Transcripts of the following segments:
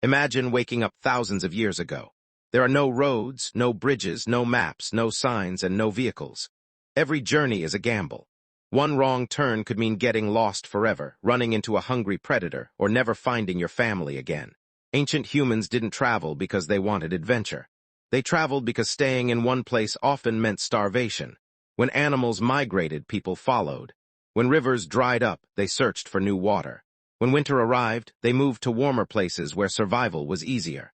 Imagine waking up thousands of years ago. There are no roads, no bridges, no maps, no signs, and no vehicles. Every journey is a gamble. One wrong turn could mean getting lost forever, running into a hungry predator, or never finding your family again. Ancient humans didn't travel because they wanted adventure. They traveled because staying in one place often meant starvation. When animals migrated, people followed. When rivers dried up, they searched for new water. When winter arrived, they moved to warmer places where survival was easier.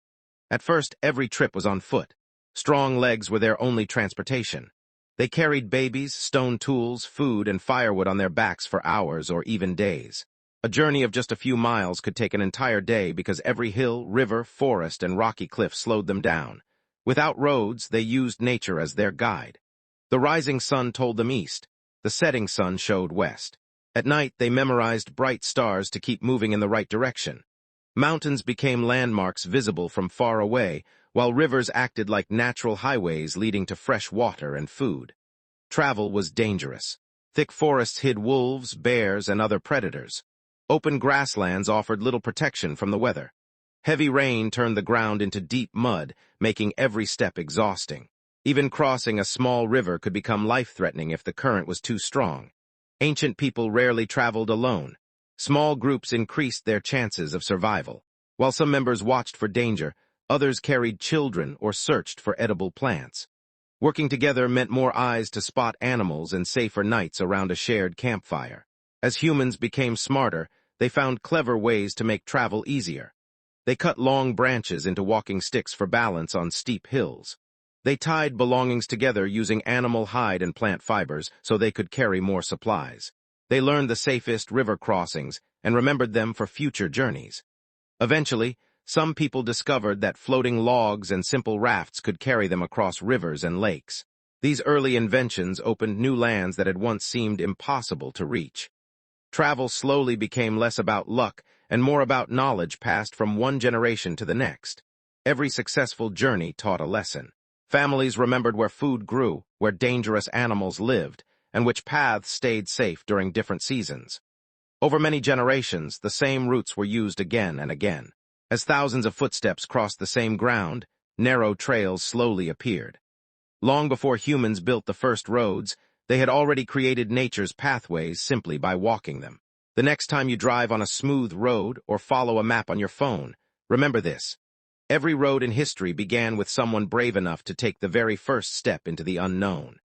At first, every trip was on foot. Strong legs were their only transportation. They carried babies, stone tools, food, and firewood on their backs for hours or even days. A journey of just a few miles could take an entire day because every hill, river, forest, and rocky cliff slowed them down. Without roads, they used nature as their guide. The rising sun told them east. The setting sun showed west. At night, they memorized bright stars to keep moving in the right direction. Mountains became landmarks visible from far away, while rivers acted like natural highways leading to fresh water and food. Travel was dangerous. Thick forests hid wolves, bears, and other predators. Open grasslands offered little protection from the weather. Heavy rain turned the ground into deep mud, making every step exhausting. Even crossing a small river could become life-threatening if the current was too strong. Ancient people rarely traveled alone. Small groups increased their chances of survival. While some members watched for danger, others carried children or searched for edible plants. Working together meant more eyes to spot animals and safer nights around a shared campfire. As humans became smarter, they found clever ways to make travel easier. They cut long branches into walking sticks for balance on steep hills. They tied belongings together using animal hide and plant fibers so they could carry more supplies. They learned the safest river crossings and remembered them for future journeys. Eventually, some people discovered that floating logs and simple rafts could carry them across rivers and lakes. These early inventions opened new lands that had once seemed impossible to reach. Travel slowly became less about luck and more about knowledge passed from one generation to the next. Every successful journey taught a lesson. Families remembered where food grew, where dangerous animals lived, and which paths stayed safe during different seasons. Over many generations, the same routes were used again and again. As thousands of footsteps crossed the same ground, narrow trails slowly appeared. Long before humans built the first roads, they had already created nature's pathways simply by walking them. The next time you drive on a smooth road or follow a map on your phone, remember this. Every road in history began with someone brave enough to take the very first step into the unknown.